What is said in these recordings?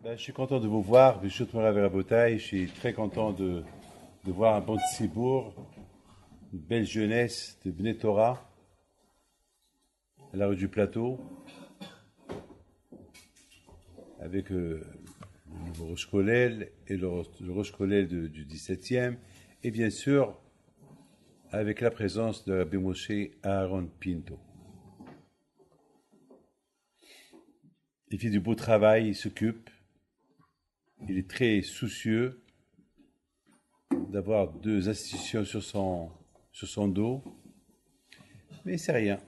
Ben, je suis content de vous voir, Bishut Morav et Rabotai. Je suis très content de voir un bon Tzibour, une belle jeunesse de Bnei Torah à la rue du Plateau, avec le nouveau Rosh Kollel et le Rosh Kollel du 17e, et bien sûr avec la présence de Rabbi Moshe Aaron Pinto. Il fait du beau travail, il s'occupe, il est très soucieux d'avoir deux institutions sur son dos, mais c'est rien.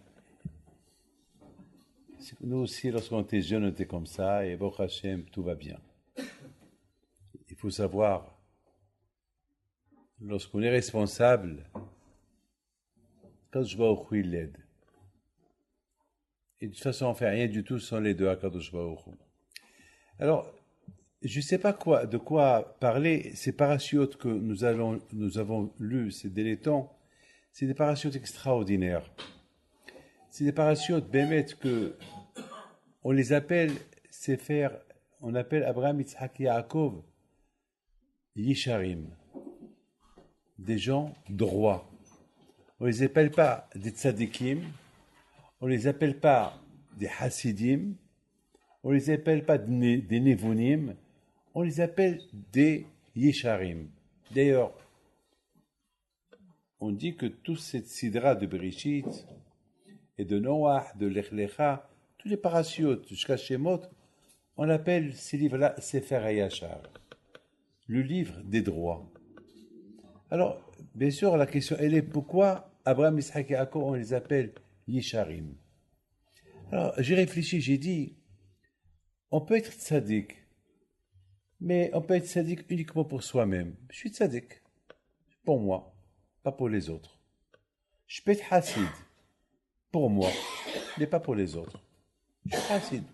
Nous aussi, lorsqu'on était jeunes, on était comme ça, et Baruch Hashem, tout va bien. Il faut savoir, lorsqu'on est responsable, Kadosh Baruch Hu, il l'aide. Et de toute façon, on ne fait rien du tout sans les deux à Kadosh Baruch Hu. Alors, je ne sais pas de quoi parler. Ces parachutes que nous avons lus ces derniers temps, c'est des parachutes extraordinaires. C'est des parachutes bémet que on les appelle on appelle Abraham, Yitzhak, Yaakov, Yisharim, des gens droits. On ne les appelle pas des tzadikim, on ne les appelle pas des hasidim, on ne les appelle pas des nevunim, on les appelle des Yisharim. D'ailleurs, on dit que toute cette sidra de Bereshit et de Noach, de Lech Lecha, tous les parachutes jusqu'à Shemot, on appelle ces livres-là Sefer HaYashar, le livre des droits. Alors, bien sûr, la question, elle est pourquoi Abraham, Yitzhak et Yaakov, on les appelle Yisharim. Alors, j'ai réfléchi, j'ai dit, on peut être tzaddik, mais on peut être tzaddik uniquement pour soi-même. Je suis tzaddik, pour moi, pas pour les autres. Je peux être hassid, pour moi, mais pas pour les autres. Je suis hassid.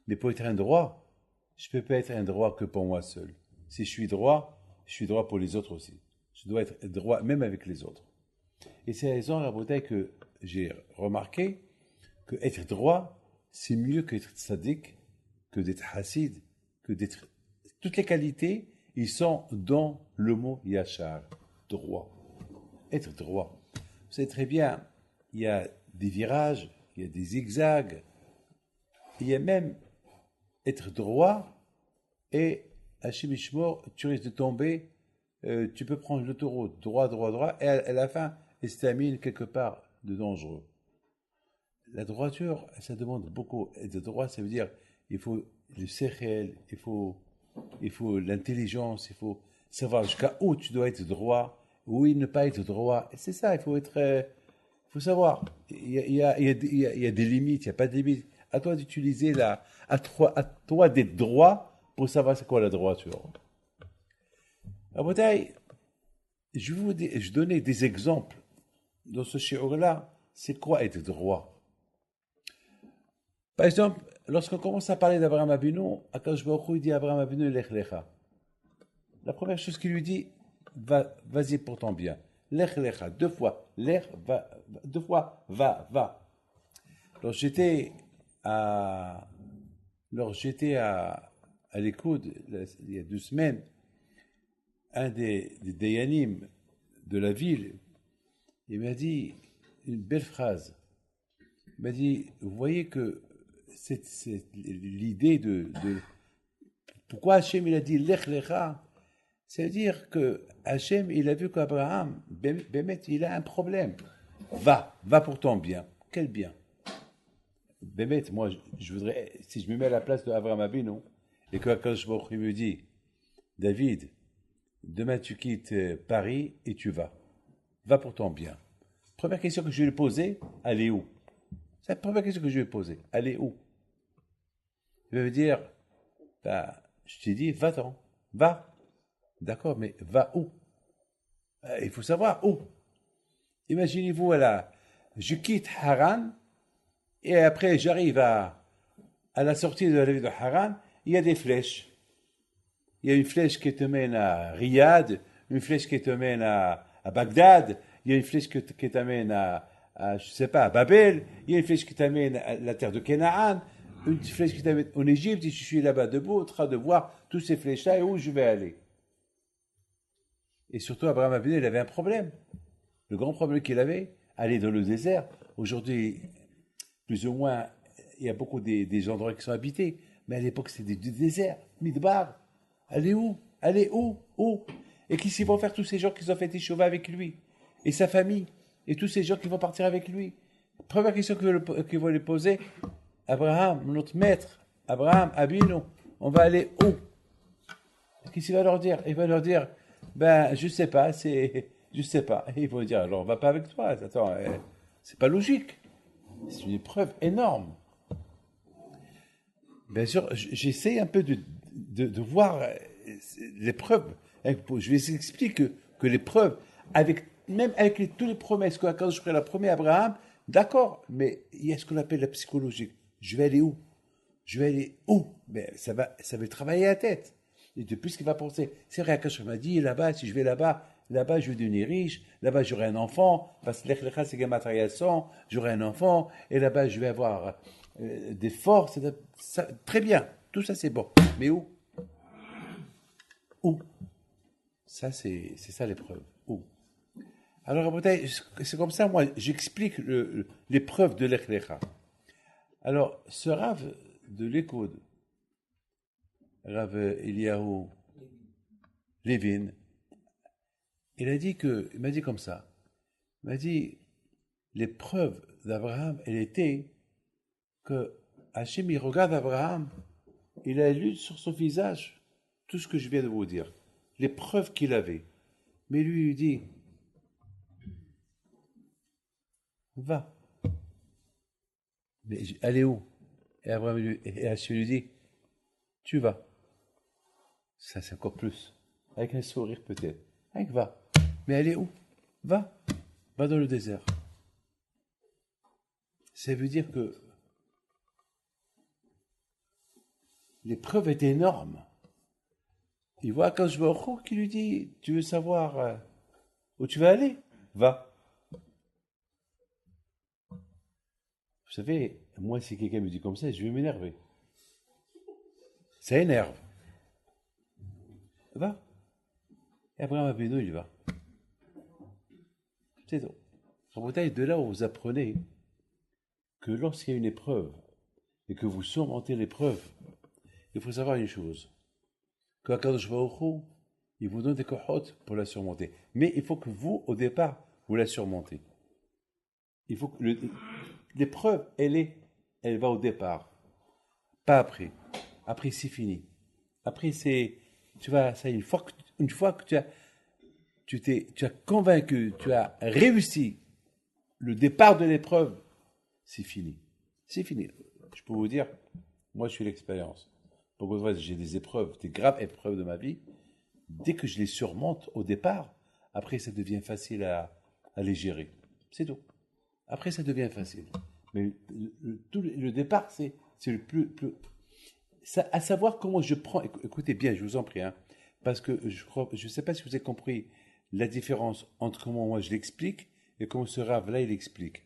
Mais pour être un droit, je ne peux pas être un droit que pour moi seul. Si je suis droit pour les autres aussi. Je dois être droit même avec les autres. Et c'est la raison, Rabotai, que j'ai remarqué que être droit, c'est mieux qu'être tzaddik, que d'être hassid, que d'être... Toutes les qualités, ils sont dans le mot yachar, droit. Être droit. Vous savez très bien, il y a des virages, il y a des zigzags, il y a même être droit et Hachem Ishmor, tu risques de tomber, tu peux prendre l'autoroute droit, et à la fin, elle se termine quelque part de dangereux. La droiture, ça demande beaucoup. Être droit, ça veut dire il faut le sechel, il faut l'intelligence, il faut savoir jusqu'à où tu dois être droit, où ne pas être droit. Et c'est ça, il faut savoir. Il y a des limites, il n'y a pas de limites. À toi d'utiliser à toi d'être droit pour savoir c'est quoi la droiture. À Botaï, je donnais des exemples dans ce shiur-là. C'est quoi être droit? Par exemple, lorsqu'on commence à parler d'Abraham Avinu, Akadosh Baruch Hu dit à Abraham Avinu, Lech Lecha. La première chose qu'il lui dit, vas-y pour ton bien. Lech Lecha, deux fois. Lech, va, deux fois, va. Alors j'étais à l'écoute, il y a 2 semaines, un des Dayanim de la ville, il m'a dit une belle phrase. Il m'a dit, vous voyez que c'est l'idée de pourquoi Hachem il a dit Lech Lecha, c'est-à-dire que Hachem il a vu qu'Abraham, Bémet, il a un problème. Va pour ton bien. Quel bien? Bémet, moi je voudrais, si je me mets à la place d'Abraham Avinu et que Akadosh Baruch Hu me dit, David, demain tu quittes Paris et tu vas. Va pour ton bien. Première question que je vais lui poser, allez où? C'est la première question que je vais poser. Allez où? Il va me dire, je t'ai dit, va-t'en, va. D'accord, mais va où? Il faut savoir où. Imaginez-vous, je quitte Haran, et après j'arrive à la sortie de la ville de Haran, il y a des flèches. Il y a une flèche qui te mène à Riyad, une flèche qui te mène à Bagdad, il y a une flèche qui t'amène à je sais pas, à Babel, il y a une flèche qui t'amène à la terre de Canaan. une flèche qui t'amène en Égypte, et je suis là-bas debout, en train de voir tous ces flèches-là et où je vais aller. Et surtout, Abraham Avinu, il avait un problème. Le grand problème qu'il avait, aller dans le désert. Aujourd'hui, plus ou moins, il y a beaucoup des endroits qui sont habités. Mais à l'époque, c'était du désert, Midbar. Allez où? Allez où? Où? Et qu'est-ce qu'ils vont faire tous ces gens qui ont fait échouer avec lui? Et sa famille? Et tous ces gens qui vont partir avec lui? Première question qu'ils vont lui poser, Abraham, notre maître, Abraham, Abinu, on va aller où? Qu'est-ce qu'il va leur dire? Il va leur dire, ben, je sais pas, je sais pas. Et ils vont dire, alors on va pas avec toi. Attends, c'est pas logique. C'est une épreuve énorme. Bien sûr, j'essaie un peu de voir l'épreuve. Je vais expliquer que l'épreuve, même avec toutes les promesses, quand je ferai la première Abraham, d'accord, mais il y a ce qu'on appelle la psychologie. Je vais aller où? Je vais aller où? Mais ça va travailler la tête. Et depuis ce qu'il va penser, c'est vrai, quand je m'a dit, là-bas, si je vais là-bas, je vais devenir riche, là-bas, j'aurai un enfant, parce que l'Echlecha, c'est Gematria 100, j'aurai un enfant, et là-bas, je vais avoir des forces, très bien, tout ça, c'est bon. Mais où? Où? Ça, c'est ça l'épreuve. Où? Alors, c'est comme ça, moi, j'explique l'épreuve de l'Echlecha. Alors, ce Rav de l'Écoute, Rav Eliyahu Levin, il m'a dit comme ça. Il m'a dit, l'épreuve d'Abraham, elle était que Hachem, il regarde Abraham, il a lu sur son visage tout ce que je viens de vous dire, l'épreuve qu'il avait. Mais lui dit, va. Mais allez où? Et Hachem lui dit, tu vas. Ça, c'est encore plus. Avec un sourire peut-être. Avec va. Mais allez où? Va. Va dans le désert. Ça veut dire que l'épreuve est énorme. Il voit Akash Baruch qui lui dit, tu veux savoir où tu vas aller? Va. Vous savez, moi, si quelqu'un me dit comme ça, je vais m'énerver. Ça énerve. Va. Et Abraham Abeno, il va. C'est tout. En bouteille, de là où vous apprenez que lorsqu'il y a une épreuve et que vous surmontez l'épreuve, il faut savoir une chose. Que Akadosh Baruch Hu, il vous donne des kohot pour la surmonter. Mais il faut que vous, au départ, vous la surmontez. Il faut que l'épreuve, elle va au départ. Pas après. Après, c'est fini. Après, tu vas, ça, une fois que tu as convaincu, tu as réussi le départ de l'épreuve, c'est fini. C'est fini. Je peux vous dire, moi, je suis l'expérience. Beaucoup de fois, j'ai des épreuves, des graves épreuves de ma vie. Dès que je les surmonte au départ, après, ça devient facile à les gérer. C'est tout. Après, ça devient facile. Mais le départ, c'est le plus ça, à savoir comment je prends. Écoutez bien, je vous en prie, hein, parce que je ne sais pas si vous avez compris la différence entre comment moi je l'explique et comment ce Rav-là il explique.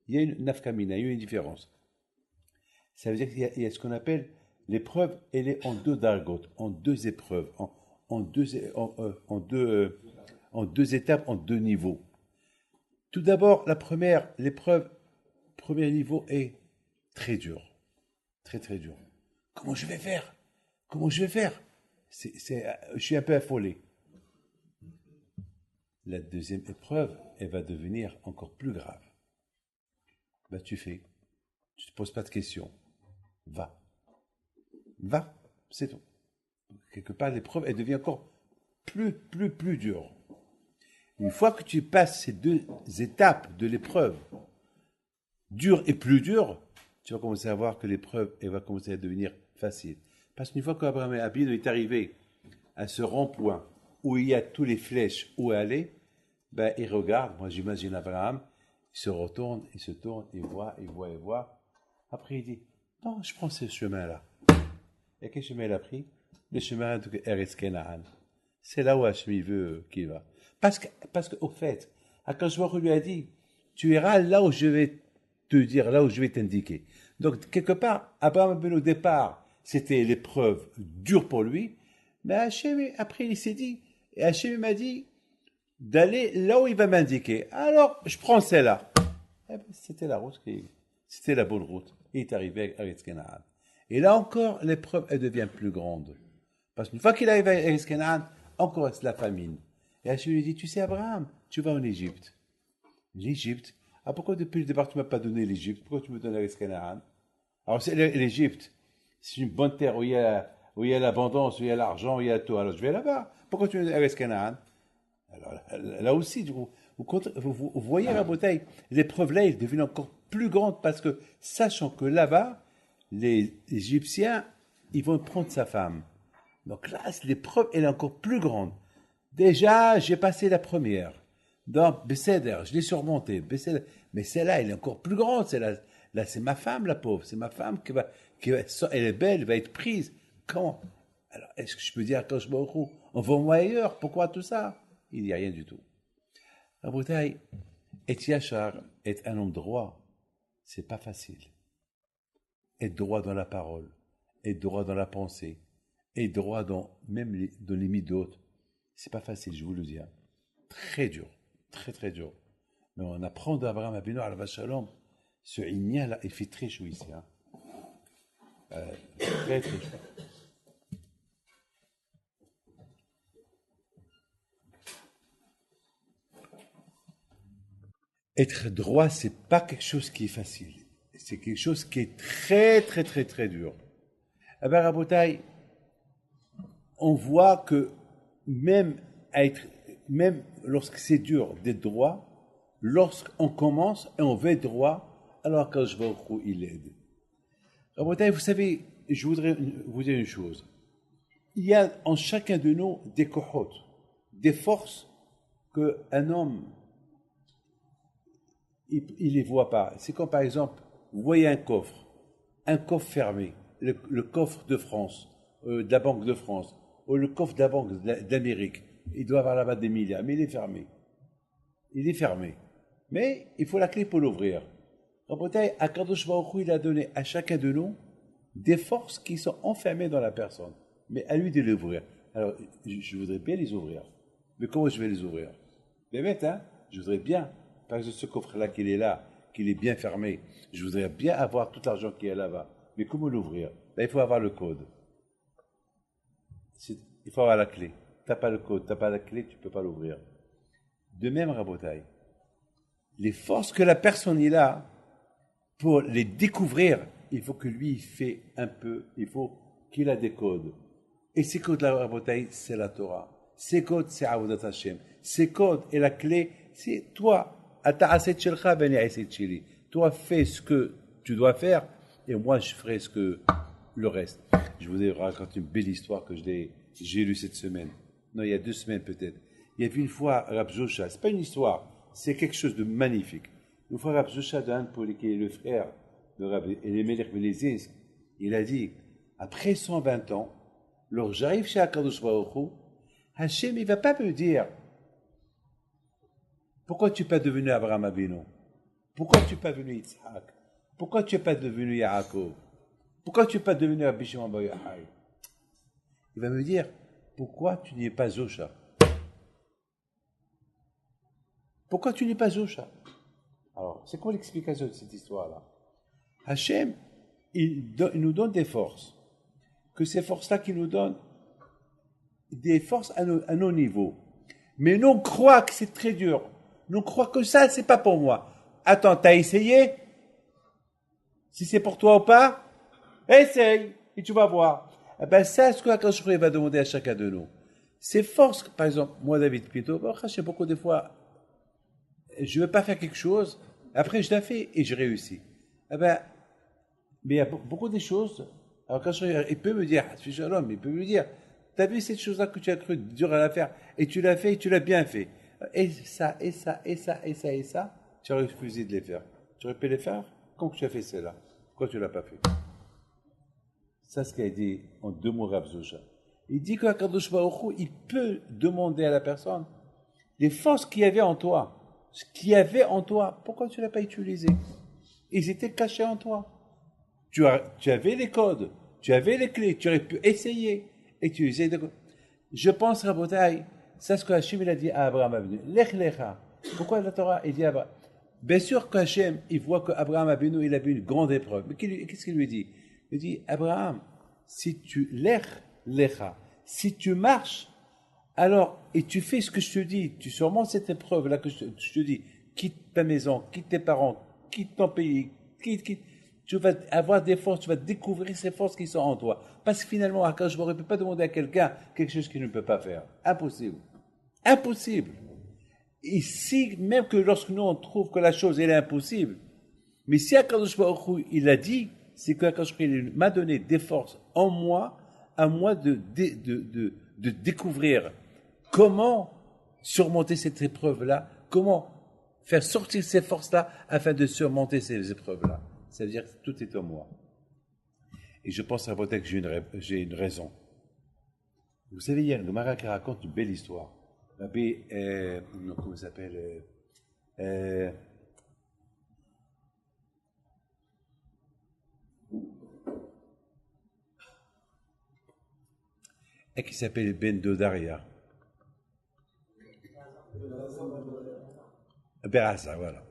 Il y a une nafkamina, il y a une différence. Ça veut dire qu'il y a ce qu'on appelle l'épreuve, elle est en deux dargotes, en deux épreuves, en deux étapes, en deux niveaux. Tout d'abord, l'épreuve, premier niveau est très dur. Très très dur. Comment je vais faire? Comment je vais faire? Je suis un peu affolé. La deuxième épreuve, elle va devenir encore plus grave. Bah, tu fais. Tu ne te poses pas de questions. Va. Va. C'est tout. Quelque part, l'épreuve, elle devient encore plus dure. Une fois que tu passes ces deux étapes de l'épreuve, dure et plus dure, tu vas commencer à voir que l'épreuve, elle va commencer à devenir facile. Parce qu'une fois qu'Abraham Abin est arrivé à ce rond-point où il y a toutes les flèches où aller, ben, il regarde, moi j'imagine Abraham, il se retourne, il se tourne, il voit. Après il dit, non, je prends ce chemin-là. Et quel chemin il a pris? Le chemin de Eretz Kenaan. C'est là où Hachem veut qu'il va. Parce qu'au fait, Akash Baruch lui a dit, tu iras là où je vais te dire là où je vais t'indiquer. Donc, quelque part, Abraham Avinu, au départ, c'était l'épreuve dure pour lui, mais Hachem, après, il s'est dit, et Hachem m'a dit d'aller là où il va m'indiquer. Alors, je prends celle-là. Eh ben, c'était la route, c'était la bonne route. Il est arrivé à Eretz Canaan. Et là encore, l'épreuve, elle devient plus grande. Parce qu'une fois qu'il arrive à Eretz Canaan, encore c'est la famine. Et Hachem lui dit, tu sais Abraham, tu vas en Égypte. L'Égypte. Ah, pourquoi depuis le départ tu ne m'as pas donné l'Égypte? Pourquoi tu me donnes Eretz Canaan? Alors c'est l'Égypte. C'est une bonne terre où il y a l'abondance, où il y a l'argent, où il y a tout. Alors je vais là-bas. Pourquoi tu me donnes Eretz Canaan? Alors là aussi, vous voyez la bouteille. L'épreuve là, elle devient encore plus grande parce que, sachant que là-bas, les Égyptiens, ils vont prendre sa femme. Donc là, l'épreuve, elle est encore plus grande. Déjà, j'ai passé la première. Dans Besséder, je l'ai surmontée. Mais celle-là, elle est encore plus grande. Là, c'est ma femme, la pauvre. C'est ma femme elle est belle, elle va être prise. Comment? Alors, est-ce que je peux dire à Kadosh Baruch Hu, envoie-moi ailleurs? Pourquoi tout ça? Il n'y a rien du tout. La bouteille, être yachar, être un homme droit, c'est pas facile. Être droit dans la parole, être droit dans la pensée, être droit même dans les midot, c'est pas facile, je vous le dis. Hein. Très dur, très très dur. Mais on apprend d'Abraham Avinu al Shalom, ce igna là, il fait très chaud ici. Hein. Très très chaud. Être droit, c'est pas quelque chose qui est facile. C'est quelque chose qui est très, très, très, très dur. Eh bien, Rabotai, on voit que même lorsque c'est dur d'être droit, lorsqu'on commence et on veut être droit, alors quand je vois où il aide. Rabotai, vous savez, je voudrais vous dire une chose. Il y a en chacun de nous des kohot, des forces qu'un homme il les voit pas. C'est comme par exemple, vous voyez un coffre fermé, le coffre de France, de la Banque de France, ou le coffre de la Banque d'Amérique. Il doit avoir là-bas des milliards, mais il est fermé. Il est fermé. Mais il faut la clé pour l'ouvrir. Rabotai, Akadosh Baruch Hu, il a donné à chacun de nous des forces qui sont enfermées dans la personne. Mais à lui de les ouvrir. Alors, je voudrais bien les ouvrir. Mais comment je vais les ouvrir? Les bêtes, hein? Je voudrais bien. Par exemple, ce coffre-là qu'il est là, qu'il est bien fermé, je voudrais bien avoir tout l'argent qui est là-bas. Mais comment l'ouvrir? Là, il faut avoir le code. Il faut avoir la clé. Tu n'as pas le code, tu n'as pas la clé, tu ne peux pas l'ouvrir. De même, Rabotai, les forces que la personne il a, pour les découvrir, il faut que lui, il fait un peu, il faut qu'il a des codes. Et ces codes-là, Rabotai, c'est la Torah. Ces codes, c'est Avodat Hashem. Ces codes et la clé, c'est toi. Toi, fais ce que tu dois faire et moi, je ferai le reste. Je vous ai raconté une belle histoire que j'ai lue cette semaine. Non, il y a 2 semaines peut-être. Il y avait une fois Rav Zosha, c'est pas une histoire, c'est quelque chose de magnifique. Une fois Rav Zosha qui est le frère de Rav Elimelech Belezinsk, il a dit, après 120 ans, lorsque j'arrive chez Akadosh Baruch Hu, Hachem, il ne va pas me dire, pourquoi tu n'es pas devenu Abraham Avinu? Pourquoi tu n'es pas devenu Yitzhak? Pourquoi tu n'es pas devenu Yaakov? Pourquoi tu n'es pas devenu Rabbi Shimon bar Yochai? Il va me dire, pourquoi tu n'es pas Zosha? Pourquoi tu n'es pas Zosha? Alors, c'est quoi l'explication de cette histoire-là? Hachem, il nous donne des forces. Que ces forces-là qui nous donnent des forces à nos niveaux. Mais nous, on croit que c'est très dur. Nous, on croit que ça, c'est pas pour moi. Attends, t'as essayé? Si c'est pour toi ou pas, essaye, et tu vas voir. Eh ben, ça, ce que la Kadosh va demander à chacun de nous. Ces forces, par exemple, moi, David Pito, je sais beaucoup de fois, je ne veux pas faire quelque chose, après je la fais et je réussis. Eh ben, mais il y a beaucoup de choses. Alors, quand il peut me dire, il peut me dire, t'as vu cette chose-là que tu as cru dur à la faire, et tu l'as fait, et tu l'as bien fait. Et ça, et ça, et ça, et ça, et ça, tu aurais refusé de les faire. Tu aurais pu les faire quand tu as fait cela. Pourquoi tu ne l'as pas fait? Ça, c'est ce qu'il a dit en 2 mots Rav Zosha. Il dit que Akadosh Baruch Hu, il peut demander à la personne les forces qu'il y avait en toi. Ce qu'il y avait en toi, pourquoi tu ne l'as pas utilisé? Ils étaient cachés en toi. Tu avais les codes, tu avais les clés, tu aurais pu essayer. Et tu essayes de... Je pense, Rabotai, c'est ce que Hachem il a dit à Abraham Avinu. Lech lecha. Pourquoi la Torah il dit à Abraham? Bien sûr qu'Hachem, il voit qu'Abraham Avinu, il a vu une grande épreuve. Mais qu'est-ce qu'il lui dit? Il dit, Abraham, si tu lech lecha, si tu marches, alors, et tu fais ce que je te dis, tu surmontes cette épreuve-là que je te dis, quitte ta maison, quitte tes parents, quitte ton pays, quitte, tu vas avoir des forces, tu vas découvrir ces forces qui sont en toi. Parce que finalement, Akadosh Baruch Hu ne peut pas demander à quelqu'un quelque chose qu'il ne peut pas faire. Impossible. Impossible. Ici, même que lorsque nous on trouve que la chose elle est impossible, mais si Akadosh Baruch Hu, il a dit, c'est qu'Akadosh Baruch Hu m'a donné des forces en moi, à moi de découvrir comment surmonter cette épreuve-là, comment faire sortir ces forces-là afin de surmonter ces épreuves-là. C'est-à-dire que tout est en moi. Et je pense à votre que j'ai une raison. Vous savez, il y a une Gemara qui raconte une belle histoire. Rabbi, comment ça s'appelle et qui s'appelle Ben Dodaria. Ben Azza, voilà.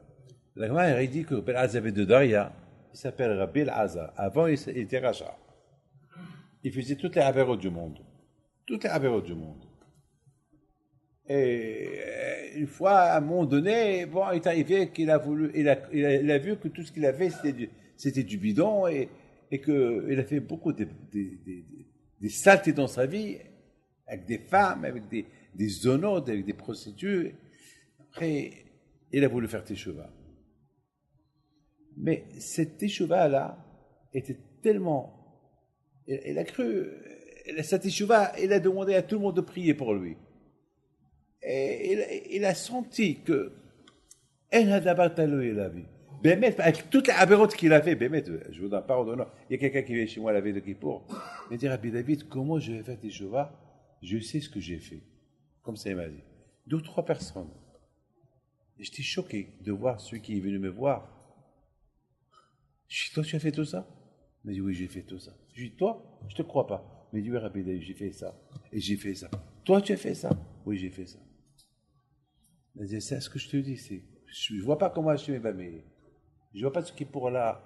La Gemara dit que Ben Azza Ben Dodaria, il s'appelle Rabbi Azza. Avant, il était Racha. Il faisait toutes les avérotes du monde. Toutes les avérotes du monde. Et une fois, à un moment donné, bon, il est arrivé qu'il a voulu, il a vu que tout ce qu'il avait, c'était du bidon et qu'il a fait beaucoup des saletés dans sa vie, avec des femmes, avec des zonotes, avec des prostituées. Après, il a voulu faire teshuva. Mais cette teshuva-là était tellement... Il a cru... Cette teshuva, il a demandé à tout le monde de prier pour lui. Et il a senti que... Avec toutes les aberrantes qu'il a fait, je vous donne pardon. Il y a quelqu'un qui vient chez moi la veille de Kippour. Il dit, Rabbi David, comment je vais faire teshuva? Je sais ce que j'ai fait. Comme ça, il m'a dit. 2 ou 3 personnes. Et j'étais choqué de voir celui qui est venu me voir. Je dis, toi, tu as fait tout ça? Il m'a dit, oui, j'ai fait tout ça. Je lui dis, toi, je ne te crois pas. Il m'a dit, oui, Rabbi David, j'ai fait ça. Et j'ai fait ça. Toi, tu as fait ça? Oui, j'ai fait ça. Il m'a dit, c'est ce que je te dis. Je ne vois pas comment Hachem va m'aider. Je ne vois pas ce qui est pour là.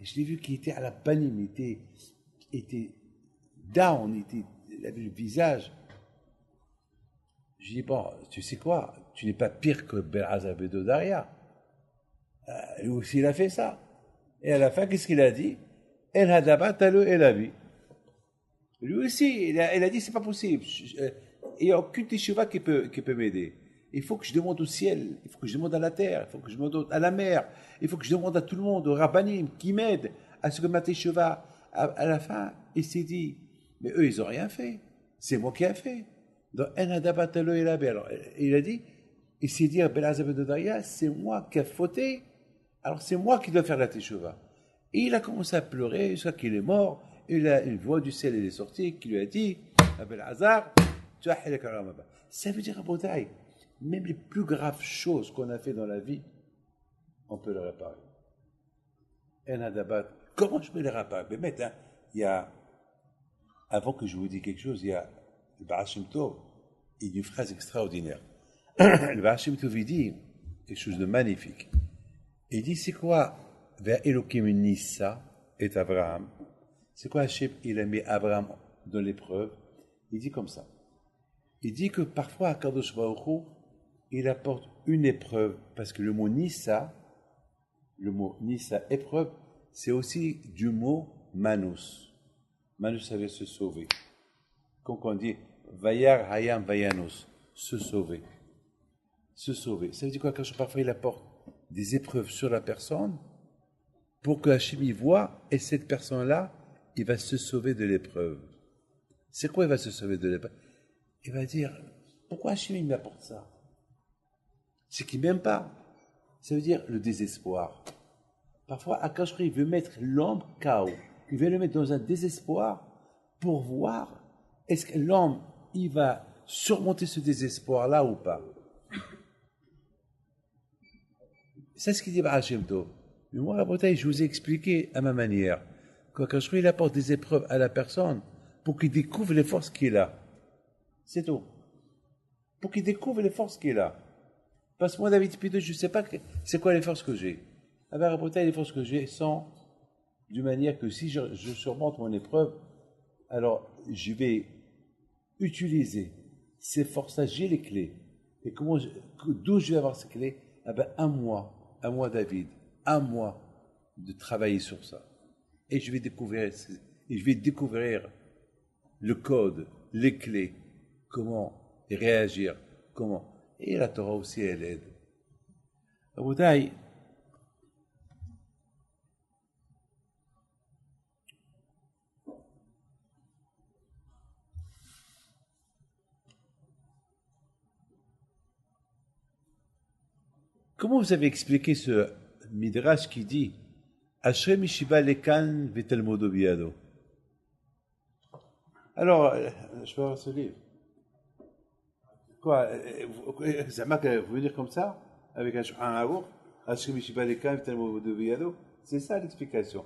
Et je l'ai vu qu'il était à la banime. Il était down. Il avait le visage. Je dis, bon, tu sais quoi? Tu n'es pas pire que Ben Dodaria. Lui aussi, il a fait ça. Et à la fin, qu'est-ce qu'il a dit? El Hadaba Talo El Abi. Lui aussi, il a dit, c'est pas possible. Il n'y a aucune teshuva qui peut m'aider. Il faut que je demande au ciel, il faut que je demande à la terre, il faut que je demande à la mer, il faut que je demande à tout le monde, aux rabbanim, qui m'aident à ce que ma teshuva, à la fin, il s'est dit, mais eux, ils n'ont rien fait. C'est moi qui ai fait. Donc, El Hadaba Talo El Abi. Alors, il a dit, il s'est dit, Ben Azza Ben Dodaria, c'est moi qui ai fauté. Alors c'est moi qui dois faire la teshuva. Et il a commencé à pleurer jusqu'à qu'il est mort. Et là, une voix du ciel est sortie qui lui a dit, Abel Hazar, tu as hilek al-ramaba. Ça veut dire, Abodaï, même les plus graves choses qu'on a fait dans la vie, on peut les réparer. Comment je peux les réparer? Mais maintenant, il y a, avant que je vous dise quelque chose, il y a le Baal Shem Tov, il y a une phrase extraordinaire. Le Baal Shem Tov, il dit quelque chose de magnifique. Il dit, c'est quoi vers Elohim Nissa et Abraham? C'est quoi Hachem? Il a mis Abraham dans l'épreuve. Il dit comme ça. Il dit que parfois, à Kadosh Baruch Hu, il apporte une épreuve, parce que le mot Nissa, épreuve, c'est aussi du mot Manus. Manus, ça veut dire se sauver. Quand on dit Vayar Hayam Vayanus, se sauver. Se sauver. Ça veut dire quoi? Quand parfois il apporte des épreuves sur la personne pour que Hachem y voit, et cette personne-là, il va se sauver de l'épreuve. C'est quoi il va se sauver de l'épreuve? Il va dire, pourquoi Hachem m'apporte ça? C'est qu'il m'aime pas. Ça veut dire le désespoir. Parfois, Akash il veut mettre l'homme KO. Il veut le mettre dans un désespoir pour voir est-ce que l'homme, il va surmonter ce désespoir-là ou pas. C'est ce qu'il dit Baal Shem Tov. Mais moi, Rabotai, je vous ai expliqué à ma manière. Quand il apporte des épreuves à la personne pour qu'il découvre les forces qu'il a. C'est tout. Pour qu'il découvre les forces qu'il a. Parce que moi, David Pito, je ne sais pas c'est quoi les forces que j'ai. Ah ben, Rabotai, les forces que j'ai sont d'une manière que si je surmonte mon épreuve, alors je vais utiliser ces forces-là, j'ai les clés. Et d'où je vais avoir ces clés? Ah ben, un mois David, un mois de travailler sur ça. Et je vais découvrir le code, les clés, comment réagir, comment. Et la Torah aussi, elle aide. Rabotai, comment vous avez expliqué ce midrash qui dit Ashrei mishiba lekan v'telmodo biyado? Alors, je peux avoir ce livre. Quoi Zama, vous venir comme ça, avec un shulchan arour, Ashrei mishiba lekan v'telmodo biyado? C'est ça l'explication.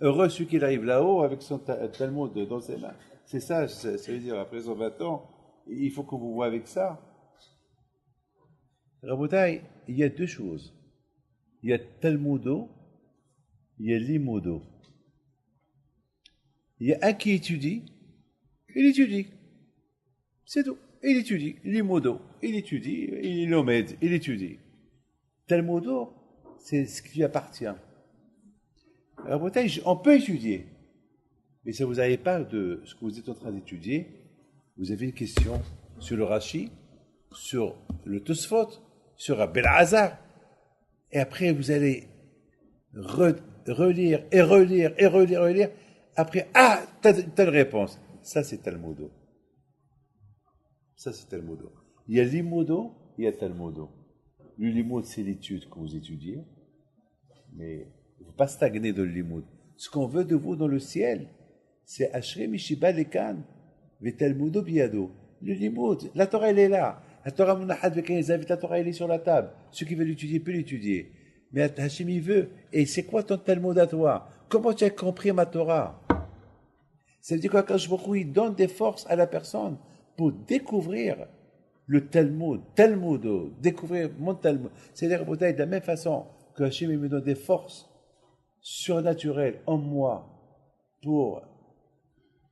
Heureux celui qui arrive là-haut avec son Talmud dans ses mains. C'est ça, ça veut dire, après son 20 ans, il faut qu'on vous voit avec ça. Rabotai, il y a deux choses. Il y a Talmudo, il y a Limodo. Il y a un qui étudie, il étudie. C'est tout. Il étudie. Limodo, il étudie, il l'omède, il étudie. Talmudo, c'est ce qui lui appartient. Rabotai, on peut étudier, mais ça vous n'avez pas de ce que vous êtes en train d'étudier. Vous avez une question sur le Rashi, sur le Tosfot, sur Rabbi Hazar. Et après, vous allez relire et relire et relire et relire. Après, telle réponse. Ça, c'est Talmudo. Ça, c'est Talmudo. Il y a l'imodo, il y a Talmudo. Le limoud, c'est l'étude que vous étudiez. Mais il ne faut pas stagner dans le limoud. Ce qu'on veut de vous dans le ciel, c'est Ashrei mishiba lekan v'talmudo biyado. Le limoud, la Torah, elle est là. La Torah Munahad Vekayezavit, la Torah elle est sur la table. Ceux qui veulent l'étudier peuvent l'étudier. Mais Hachem il veut. Et c'est quoi ton Talmud à toi? Comment tu as compris ma Torah? Ça veut dire qu'Akadosh Baruch Hu, il donne des forces à la personne pour découvrir le Talmud, Talmudo, découvrir mon Talmud. C'est-à-dire, de la même façon que Hachem il me donne des forces surnaturelles en moi pour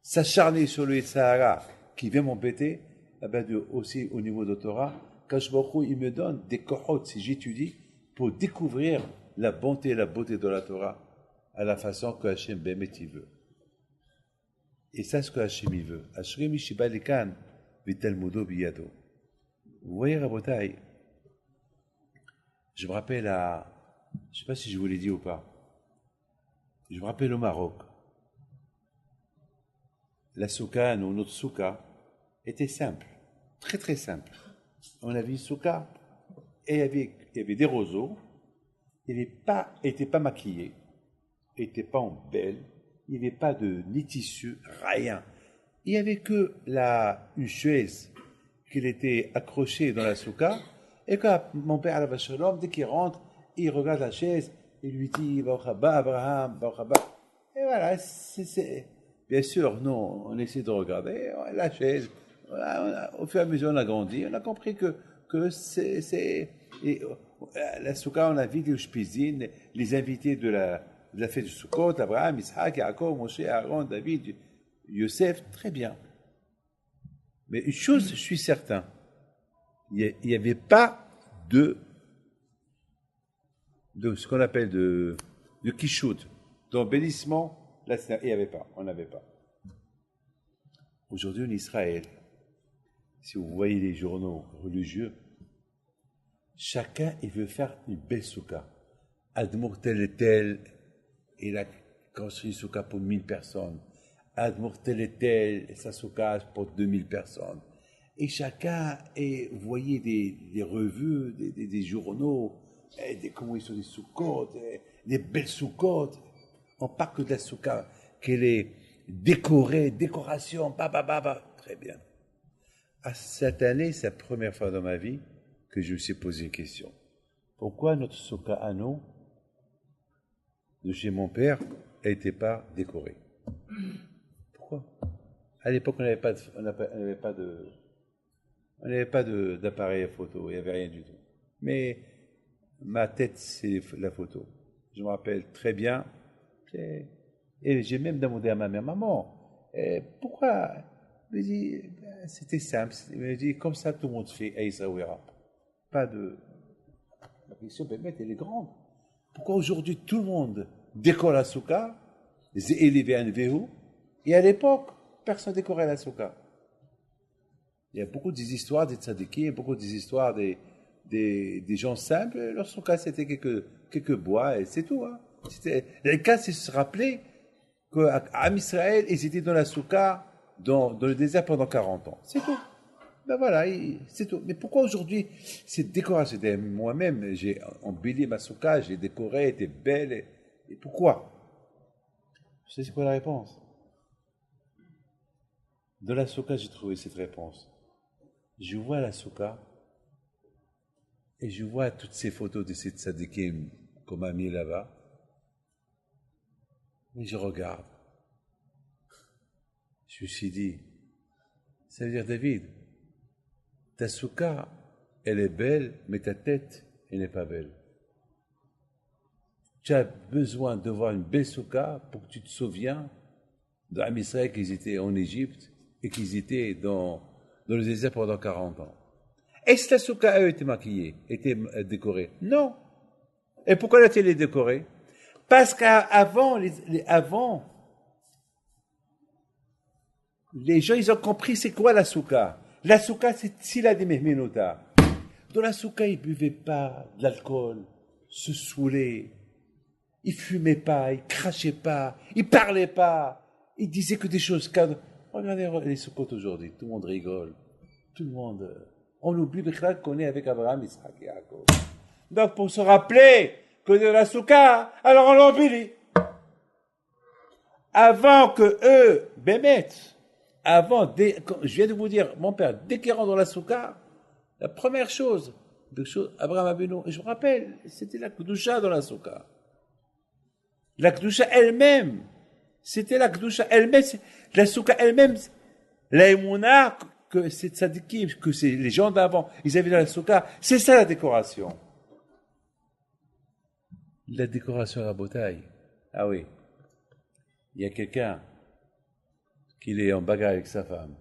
s'acharner sur le Sahara qui vient m'embêter, aussi au niveau de Torah, Akadosh Baruch Hu, il me donne des kohot si j'étudie pour découvrir la bonté et la beauté de la Torah à la façon que Hachem Bémet il veut. Et ça, c'est ce que Hachem il veut. Ashrei mishiba lekan v'talmudo biyado. Vous voyez, Rabotai, je me rappelle je ne sais pas si je vous l'ai dit ou pas, je me rappelle au Maroc, la soukha, notre soukha, était simple, très très simple. On avait une soukha et il y avait des roseaux, il n'était pas maquillé, il n'était pas en belle, il n'y avait pas ni tissu, rien. Il n'y avait que une chaise qui était accrochée dans la soukha, et quand mon père Alav Shalom, dès qu'il rentre, il regarde la chaise, il lui dit Baruch haba Abraham, Baruch haba. Et voilà, bien sûr, nous, on essaie de regarder la chaise. Au fur et à mesure, on a grandi, on a compris que la soukha, on a vu les shpizin, les invités de la fête de Sukkot, Abraham, Isaac, Yaakov, Moshe, Aaron, David, Yosef, très bien. Mais une chose, je suis certain, il n'y avait pas de ce qu'on appelle de kishut, d'embellissement, là, il n'y avait pas, on n'avait pas. Aujourd'hui en Israël, si vous voyez les journaux religieux, chacun il veut faire une belle soukha. Admour tel et tel, il a construit une soukha pour 1000 personnes. Admour tel et tel, sa soukha pour 2000 personnes. Et chacun, vous voyez des revues, des journaux, comment ils sont des soukhotes, des belles soukhotes. On parle que de la soukha, qu'elle est décorée, décoration, très bien. Cette année, c'est la première fois dans ma vie que je me suis posé une question. Pourquoi notre soukha à nous, de chez mon père n'était pas décorée. Pourquoi? À l'époque, on n'avait pas d'appareil photo, il n'y avait rien du tout. Mais ma tête, c'est la photo. Je me rappelle très bien. Et j'ai même demandé à ma mère, maman, pourquoi? Elle m'a dit, c'était simple. Elle m'a dit, comme ça, tout le monde fait Aïsaouira. Pas de. La question, elle est grande. Pourquoi aujourd'hui tout le monde décore la souka, c'est élevé un véhou, et à l'époque, personne ne décorait la souka. Il y a beaucoup des histoires des tzadikim, beaucoup des histoires des gens simples. Leur souka, c'était quelques bois, et c'est tout. Hein. Le cas, c'est se rappeler qu'à Israël, ils étaient dans la souka, dans le désert pendant 40 ans. C'est tout. Ben voilà, c'est tout. Mais pourquoi aujourd'hui cette décoration? Moi-même, j'ai embelli ma souka, j'ai décoré, elle était belle. Et pourquoi? Vous savez c'est quoi la réponse? De la souka, j'ai trouvé cette réponse. Je vois la souka et je vois toutes ces photos de ces tzadikim qu'on m'a mis là-bas. Et je regarde. Je me suis dit, ça veut dire David, ta souka, elle est belle, mais ta tête, elle n'est pas belle. Tu as besoin de voir une belle souka pour que tu te souviens d'Am Israël qu'ils étaient en Égypte et qu'ils étaient dans le désert pendant 40 ans. Est-ce que la souka a été maquillée, était décorée? Non. Et pourquoi l'a-t-elle décorée? Parce qu'avant, les gens, ils ont compris c'est quoi la souka. La souka, c'est Tzila de Mehmenota. Dans la souka, ils ne buvaient pas de l'alcool, se saoulaient, ils ne fumaient pas, ils ne crachaient pas, ils ne parlaient pas, ils disaient que des choses cadres. Regardez les soukotes aujourd'hui, tout le monde rigole, tout le monde. On oublie qu'on est avec Abraham, Isaac et Jacob. Donc, pour se rappeler que de la souka, alors on l'embellit. Avant que eux, Bémet, je viens de vous dire, mon père, dès qu'il rentre dans la souka, la première chose, Abraham Abino, et je me rappelle, c'était la Kedusha dans la souka. La Kedusha elle-même, c'était la Kedusha elle-même, la souka elle-même, la Emouna, que c'est tzadikim, que c'est les gens d'avant, ils avaient dans la souka, c'est ça la décoration. La décoration à la bouteille. Ah oui. Il y a quelqu'un qui est en bagarre avec sa femme.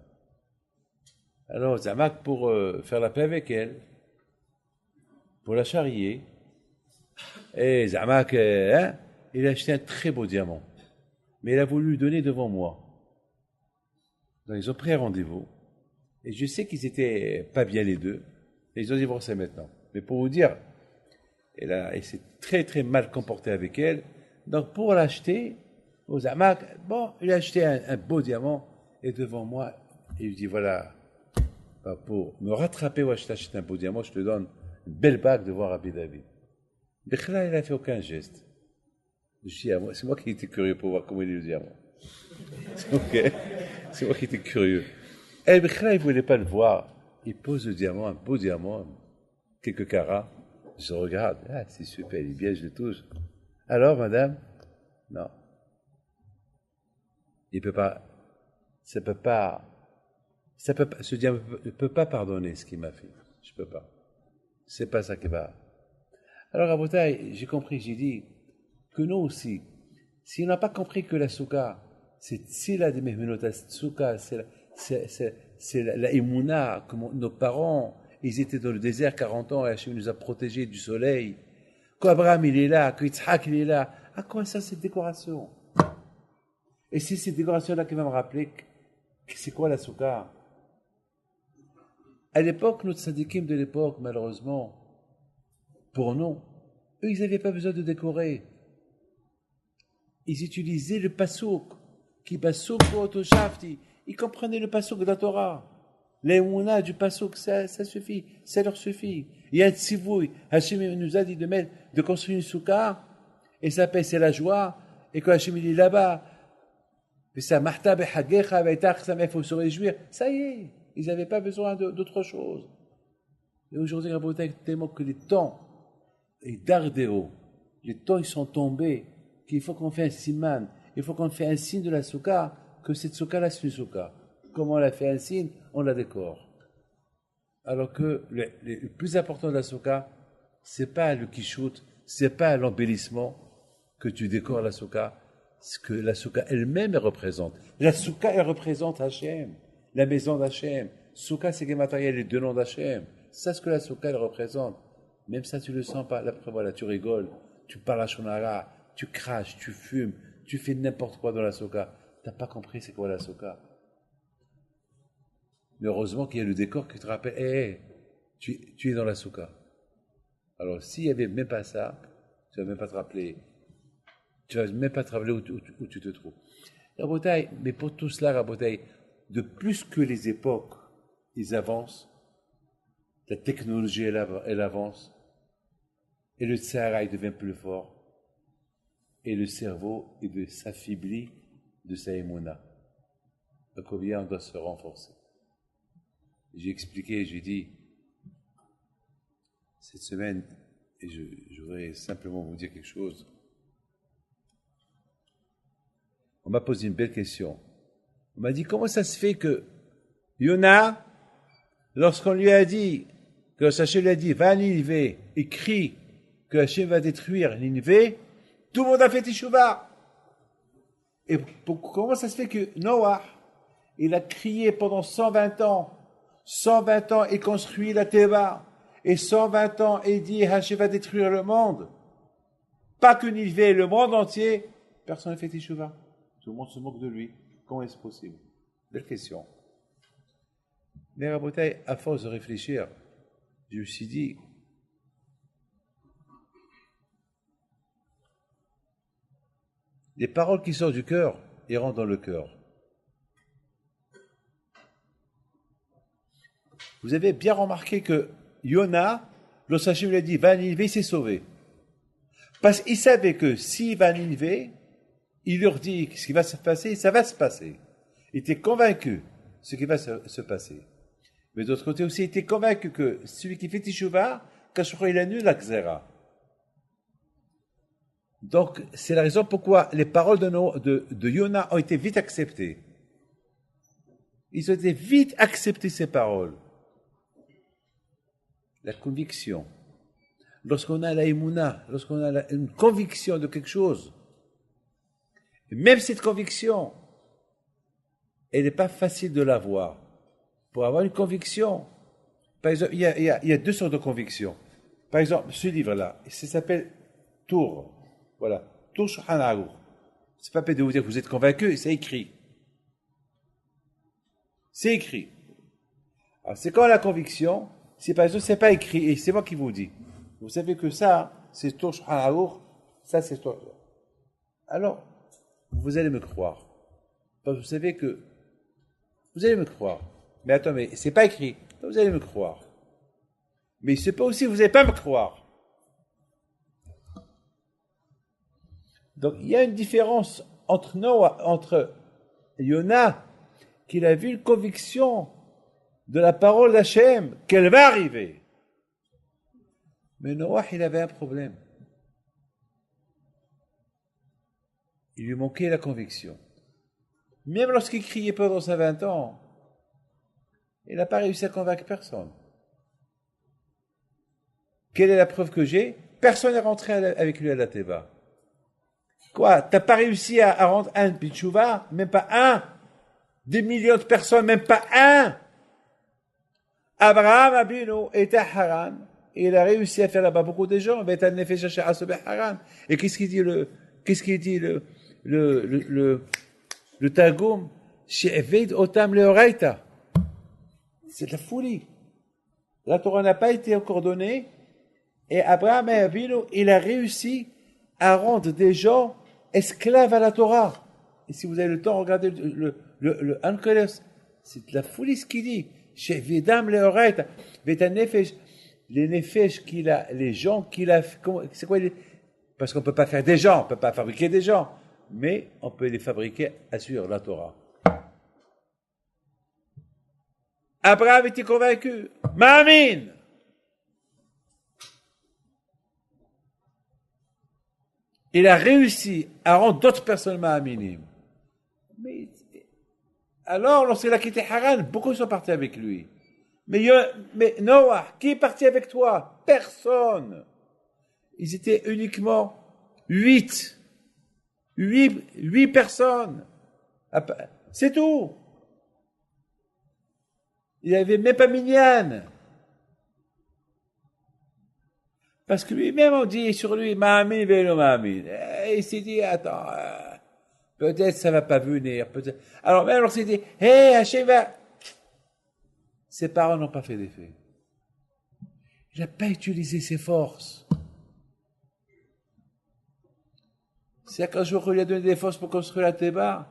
Alors, Zamak, pour faire la paix avec elle, pour la charrier, et Zamak, il a acheté un très beau diamant. Mais il a voulu lui donner devant moi. Donc, ils ont pris un rendez-vous. Et je sais qu'ils étaient pas bien les deux. Et ils ont divorcé maintenant. Mais pour vous dire, il s'est très très mal comporté avec elle. Donc, pour l'acheter, aux Zamak, il a acheté un beau diamant. Et devant moi, il lui dit, voilà, pour me rattraper, je t'achète un beau diamant, je te donne une belle bague devant Rabbi David. Bechla, il n'a fait aucun geste. Je dis, c'est moi qui étais curieux pour voir comment il est le diamant. Ok, c'est moi qui étais curieux. Et Bechla, il ne voulait pas le voir. Il pose le diamant, un beau diamant, quelques carats. Je regarde, c'est super, il est bien, je le touche. Alors, madame? Non. Il peut pas, ce diamant ne peut pas pardonner ce qu'il m'a fait. Je ne peux pas. C'est pas ça qui va. Alors, à Boutaï, j'ai compris, j'ai dit que nous aussi, si on n'a pas compris que la souka, c'est Tzila de Mehmenota, souka, c'est la Emouna, comme nos parents, ils étaient dans le désert 40 ans et Hachem nous a protégés du soleil. Qu'Abraham il est là, qu'Yitzhak il est là. À quoi ça, cette décoration? Et c'est cette décoration-là qui va me rappeler que c'est quoi la souka? À l'époque, nos tzadikim de l'époque, malheureusement, pour nous, eux, ils n'avaient pas besoin de décorer. Ils utilisaient le pasouk, qui pasouk otoshafti. Ils comprenaient le pasouk de la Torah. Les mouna du pasouk, ça suffit, ça leur suffit. Il y a un tzivouï. Hachem nous a dit de construire une souka, et ça s'appelle c'est la joie, et quand Hachem il est là-bas, il faut se réjouir. Ça y est, ils n'avaient pas besoin d'autre chose. Et aujourd'hui, tellement que les temps, et d'Ardéo, les temps ils sont tombés, qu'il faut qu'on fasse un siman, il faut qu'on fasse un signe de la souka, que cette souka-là, c'est une souka. Comment on a fait un signe, on la décore. Alors que le plus important de la souka, c'est pas le quichoute, c'est pas l'embellissement que tu décores la souka, ce que la souka elle-même elle représente. La souka, elle représente Hachem, la maison d'Hachem. Souka, c'est les matériels, les deux noms d'Hachem. C'est ce que la souka, elle représente. Même ça, tu le sens pas. Après, voilà, tu rigoles, tu parles à Shonara, tu craches, tu fumes, tu fais n'importe quoi dans la souka. T'as pas compris c'est quoi la souka. Mais heureusement qu'il y a le décor qui te rappelle, hé, tu es dans la souka. Alors, s'il n'y avait même pas ça, tu vas même pas te rappeler. Tu vas même pas te rappeler où tu te trouves. Rabotaï, mais pour tout cela, Rabotaï, de plus que les époques, ils avancent, la technologie, elle avance, et le tsara, il devient plus fort, et le cerveau, il s'affaiblit de sa émouna. Donc, combien on doit se renforcer. J'ai expliqué, j'ai dit, cette semaine, et je voudrais simplement vous dire quelque chose. On m'a posé une belle question. On m'a dit, comment ça se fait que Yona, lorsqu'on lui a dit, que Hachem lui a dit, va à Ninive, écrit que Hachem va détruire Ninive, tout le monde a fait Teshuvah. Et comment ça se fait que Noah, il a crié pendant 120 ans, 120 ans, il construit la Teva, et 120 ans, il dit, Hachem va détruire le monde. Pas que Ninive, le monde entier, personne n'a fait Teshuvah. Tout le monde se moque de lui. Comment est-ce possible? Belle question. Mais Rabotaï, à force de réfléchir, je me suis dit, les paroles qui sortent du cœur, elles rentrent dans le cœur. Vous avez bien remarqué que Yona, lorsque Hachem lui a dit, va à Ninive, il s'est sauvé. Parce qu'il savait que s'il va à Ninive, il leur dit ce qui va se passer, ça va se passer. Il était convaincu de ce qui va se passer. Mais d'autre côté aussi, il était convaincu que celui qui fait Teshuvah, Kashura il annule la Xera. Donc, c'est la raison pourquoi les paroles de Yona ont été vite acceptées. Ils ont été vite acceptés, ces paroles. La conviction. Lorsqu'on a la Emouna, lorsqu'on a une conviction de quelque chose, même cette conviction, elle n'est pas facile de l'avoir. Pour avoir une conviction, par exemple, il y a deux sortes de convictions. Par exemple, ce livre-là, ça s'appelle Tour. Voilà, Tour Shulchan Aruch. C'est pas peine de vous dire que vous êtes convaincu, c'est écrit. C'est écrit. Alors, c'est quand la conviction, si par exemple, c'est pas écrit, et c'est moi qui vous dis. Vous savez que ça, c'est Tour Shulchan Aruch, ça, c'est toi. Alors, vous allez me croire. Parce que vous savez que vous allez me croire. Mais attends, mais c'est pas écrit. Vous allez me croire. Mais c'est pas aussi, vous n'allez pas me croire. Donc, il y a une différence entre Yona, qu'il a vu une conviction de la parole d'Hachem, qu'elle va arriver. Mais Noah, il avait un problème. Il lui manquait la conviction. Même lorsqu'il criait pendant ses 20 ans, il n'a pas réussi à convaincre personne. Quelle est la preuve que j'ai? Personne n'est rentré avec lui à la Teva. Quoi? T'as pas réussi à rendre un Pitchouva? Même pas un? Des millions de personnes, même pas un? Abraham Abinu était à Haran. Et il a réussi à faire là-bas beaucoup de gens. Et qu'est-ce qu'il dit le Targum? She'eved otam leoraita. C'est de la folie. La Torah n'a pas été encore donnée. Et Abraham Abinu, il a réussi à rendre des gens esclaves à la Torah. Et si vous avez le temps, regardez le Ankelos. C'est de la folie ce qu'il dit. She'evedam leoraita. Veta nefesh. Les nefesh qu'il a, les gens qu'il a, c'est quoi parce qu'on ne peut pas faire des gens, on ne peut pas fabriquer des gens, mais on peut les fabriquer, assure la Torah. Abraham était convaincu. Ma'amin. il a réussi à rendre d'autres personnes ma'aminim. Mais alors, lorsqu'il a quitté Haran, beaucoup sont partis avec lui. Mais Noah, qui est parti avec toi? Personne. Ils étaient uniquement 8. 8 personnes. C'est tout. Il n'y avait même pas Minyan. Parce que lui-même, on dit sur lui, Ma'amin, Velo Ma'amin. Et il s'est dit, attends, peut-être ça va pas venir, peut-être. Alors, même lorsqu'il dit, hé, Hachem va. Ses paroles n'ont pas fait d'effet. Il n'a pas utilisé ses forces. C'est qu'un jour, il a donné des forces pour construire la Théba.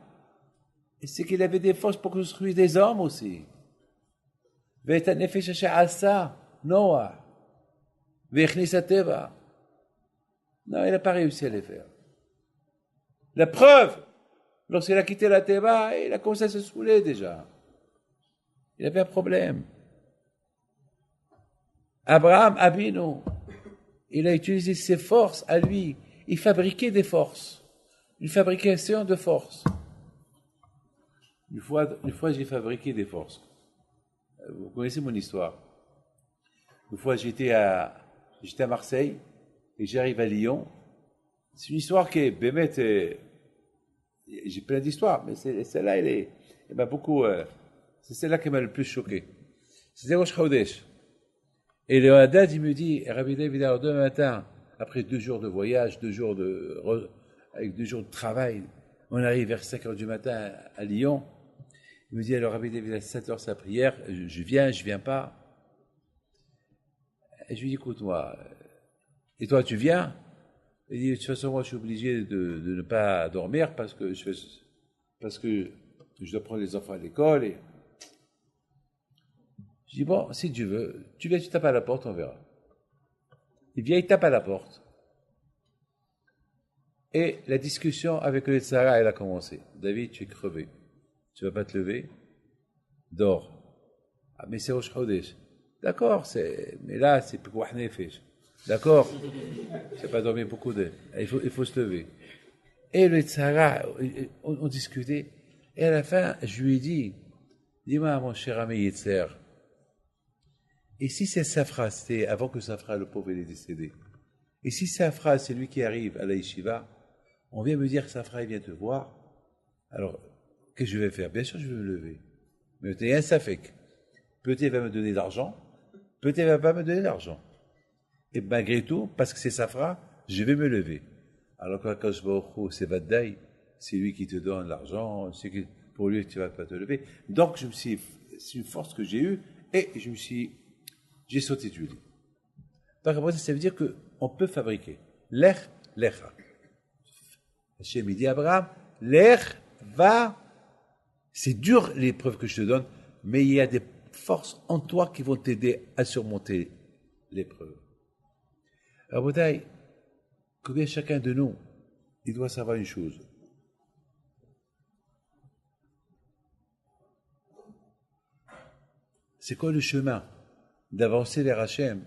Et c'est qu'il avait des forces pour construire des hommes aussi. V'etan nefesh asher asa, Noah. V'echnis Théba. Non, il n'a pas réussi à les faire. La preuve, lorsqu'il a quitté la Théba, il a commencé à se saouler déjà. Il avait un problème. Abraham Abinu, il a utilisé ses forces à lui. Il fabriquait des forces. Une fabrication de forces. Une fois j'ai fabriqué des forces. Vous connaissez mon histoire. Une fois j'étais à Marseille et j'arrive à Lyon. C'est une histoire qui est bémette. J'ai plein d'histoires, mais celle-là, elle m'a beaucoup. C'est celle-là qui m'a le plus choqué. C'était Rosh Chodesh. Et le Haddad, il me dit, Rabbi David, alors demain matin, après 2 jours de voyage, avec 2 jours de travail, on arrive vers 5 heures du matin à Lyon. Il me dit, alors Rabbi David, à 7 heures, sa prière, je viens pas. Et je lui dis, écoute-moi, et toi, tu viens? Il dit, de toute façon, moi, je suis obligé de ne pas dormir parce que je dois prendre les enfants à l'école. Et je dis, bon, si tu veux, tu viens, tu tapes à la porte, on verra. Il vient, il tape à la porte. Et la discussion avec le Tzara, elle a commencé. David, tu es crevé. Tu vas pas te lever? Dors. Ah, mais c'est Rosh Chodesh. D'accord, mais là, c'est Pekuach Nefesh. D'accord? C'est pas dormir beaucoup il faut se lever. Et le Tzara, on discutait. Et à la fin, je lui ai dit, dis-moi, mon cher ami Yetzer, et si c'est Safra, c'était avant que Safra, le pauvre, il est décédé, et si Safra, c'est lui qui arrive à la yeshiva, on vient me dire que Safra, il vient te voir, alors, qu'est-ce que je vais faire? Bien sûr, je vais me lever. Mais il y a un safek. Peut-être il va me donner de l'argent, peut-être il ne va pas me donner de l'argent. Et malgré tout, parce que c'est Safra, je vais me lever. Alors quand je vais au c'est Vaddaï, c'est lui qui te donne l'argent, pour lui tu ne vas pas te lever. Donc c'est une force que j'ai eue, et j'ai sauté du lit. Donc après ça veut dire qu'on peut fabriquer. L'ech, l'echa. Hachem dit à Abraham, l'ech va, c'est dur l'épreuve que je te donne, mais il y a des forces en toi qui vont t'aider à surmonter l'épreuve. Alors, Boudaï, combien chacun de nous, il doit savoir une chose. C'est quoi le chemin d'avancer vers Hachem?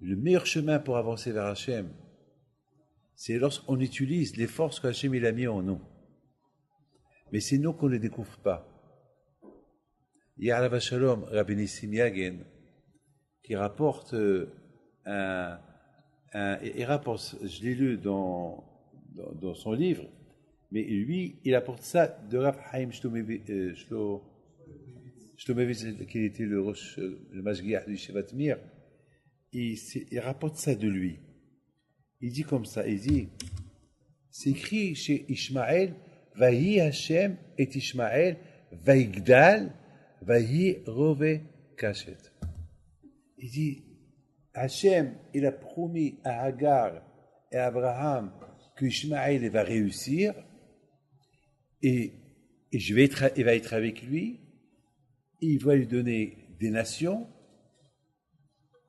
Le meilleur chemin pour avancer vers Hachem, c'est lorsqu'on utilise les forces que Hachem il a mis en nous. Mais c'est nous qu'on ne les découvre pas. Il y a Alav Shalom, Rabbi Nissim Yagen, qui rapporte il rapporte, je l'ai lu dans son livre, mais lui, il apporte ça de Rav Chaim Shlomevitz, qui était le Mashgiach du Shivat Mir. Il rapporte ça de lui. Il dit comme ça, il dit, c'est écrit chez Ishmaël, Vahi Hashem et Ishmaël, Vaigdal, Vahi Rove Kashet. Il dit, Hachem, il a promis à Hagar et à Abraham que Ishmaël va réussir et il va être avec lui, il va lui donner des nations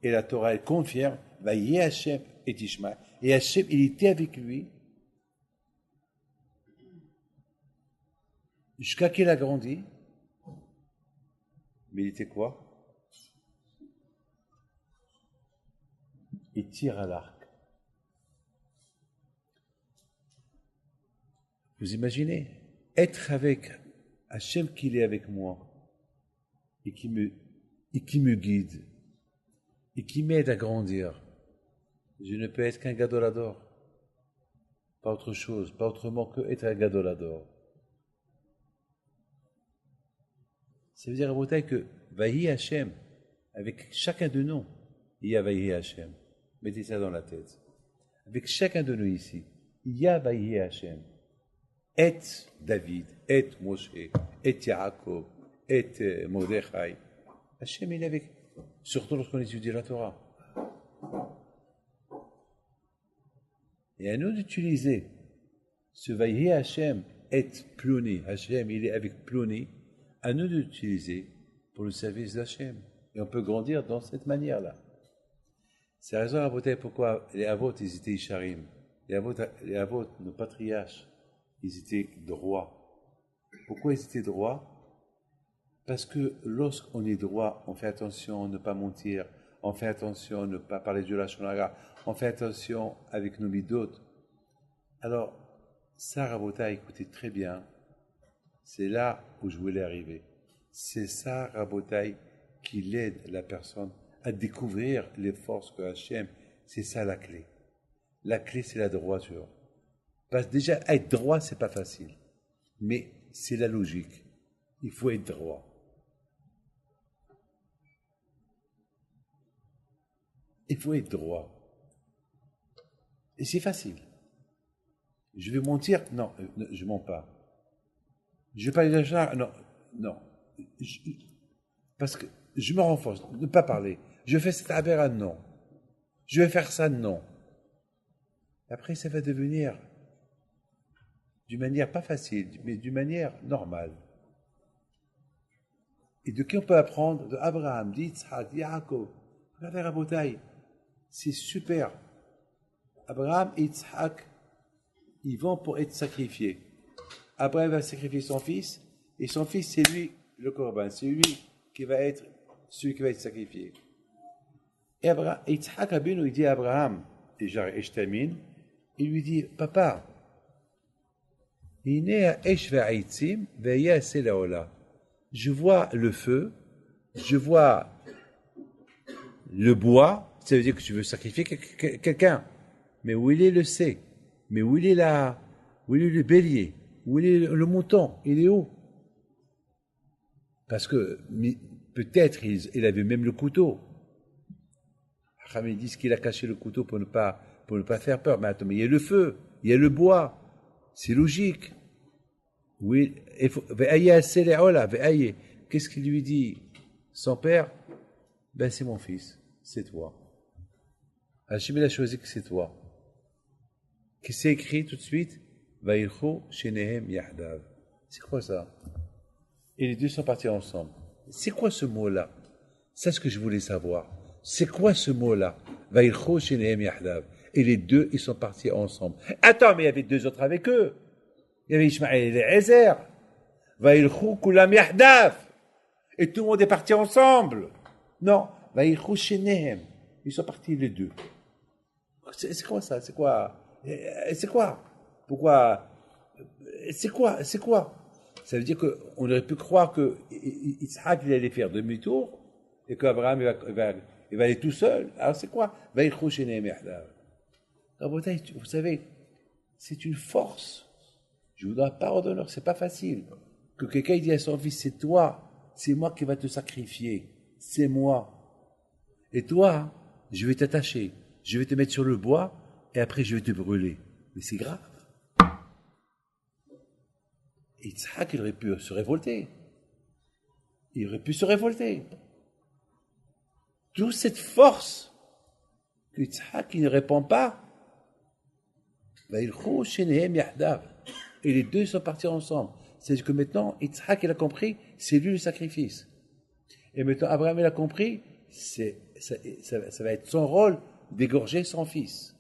et la Torah elle confirme, va y Hachem et Ishmaël. Et Hachem, il était avec lui jusqu'à qu'il a grandi, mais il était quoi? Il tire à l'arc. Vous imaginez être avec Hachem qu'il est avec moi et qui me guide et qui m'aide à grandir. Je ne peux être qu'un gadolador. Pas autre chose, pas autrement que être un gadolador. Ça veut dire à Botaï que Vahi Hachem, avec chacun de nous, il y a Vahi Hachem. Mettez ça dans la tête. Avec chacun de nous ici, il y a Vahi Hachem. Et David, et Moshe, et Yaakov, et Mordechai. Hachem, il est avec. Surtout lorsqu'on étudie la Torah. Et à nous d'utiliser ce Vahi Hachem, et Ploni. Hachem, il est avec Ploni. À nous d'utiliser pour le service d'Hachem. Et on peut grandir dans cette manière-là. C'est la raison à voter pourquoi les Avot, ils étaient Isharim. Les Avot, nos patriarches, ils étaient droits. Pourquoi ils étaient droits? Parce que lorsqu'on est droit, on fait attention à ne pas mentir, on fait attention à ne pas parler de la shonara, on fait attention avec nos midot. Alors, ça, Rabota, écoutez très bien, c'est là où je voulais arriver. C'est ça, Rabotai, qui l'aide la personne à découvrir les forces que Hachem, c'est ça la clé. La clé, c'est la droiture. Parce que déjà, être droit, c'est pas facile. Mais c'est la logique. Il faut être droit. Il faut être droit. Et c'est facile. Je vais mentir? Non, je mens pas. Je vais parler d'argent? Non, non. Parce que je me renforce, ne pas parler. Je fais cette aberra? Non. Je vais faire ça? Non. Après, ça va devenir d'une manière pas facile, mais d'une manière normale. Et de qui on peut apprendre? De Abraham, d'Yitzhak, d'Yaakov. Regardez Rabotai, c'est super. Abraham et Yitzhak, ils vont pour être sacrifiés. Abraham va sacrifier son fils, et son fils, c'est lui le corban, c'est lui qui va être celui qui va être sacrifié. Et Yitzhak Rabbeinu, il dit à Abraham, et je termine, il lui dit, papa, je vois le feu, je vois le bois, ça veut dire que tu veux sacrifier quelqu'un. Mais où il est le C? Mais où il est là? Où il est le bélier? Où il est le mouton? Il est où? Parce que peut-être il avait même le couteau. Ils disent qu'il a caché le couteau pour ne pas faire peur. Mais attends, mais il y a le feu, il y a le bois. C'est logique. Oui, qu'est-ce qu'il lui dit? Son père, ben c'est mon fils, c'est toi. Hachem il a choisi que c'est toi. Qui s'est écrit tout de suite? Vailchu shenehem yahdav. C'est quoi ça? Et les deux sont partis ensemble. C'est quoi ce mot-là? C'est ce que je voulais savoir. C'est quoi ce mot-là? Vailchu shenehem yahdav. Et les deux, ils sont partis ensemble. Attends, mais il y avait deux autres avec eux. Il y avait Ishmaël et Eliezer. Vailchu kulam yahdav. Et tout le monde est parti ensemble. Non, vailchu shenehem. Ils sont partis les deux. C'est quoi ça? C'est quoi? C'est quoi? Pourquoi? C'est quoi? C'est quoi? Ça veut dire qu'on aurait pu croire que Yitzhak il allait faire demi-tour et qu'Abraham il va aller tout seul. Alors c'est quoi? Vailchu shenehem yahdav. Vous savez, c'est une force. Je vous donne parole d'honneur, c'est pas facile. Que quelqu'un dise à son fils, c'est toi, c'est moi qui va te sacrifier, c'est moi. Et toi, je vais t'attacher, je vais te mettre sur le bois, et après je vais te brûler. Mais c'est grave. Et Yitzhak, il aurait pu se révolter. Il aurait pu se révolter. Toute cette force que Yitzhak, il ne répond pas, et les deux sont partis ensemble. C'est-à-dire que maintenant, Yitzhak, il a compris, c'est lui le sacrifice. Et maintenant, Abraham, il a compris, ça va être son rôle d'égorger son fils.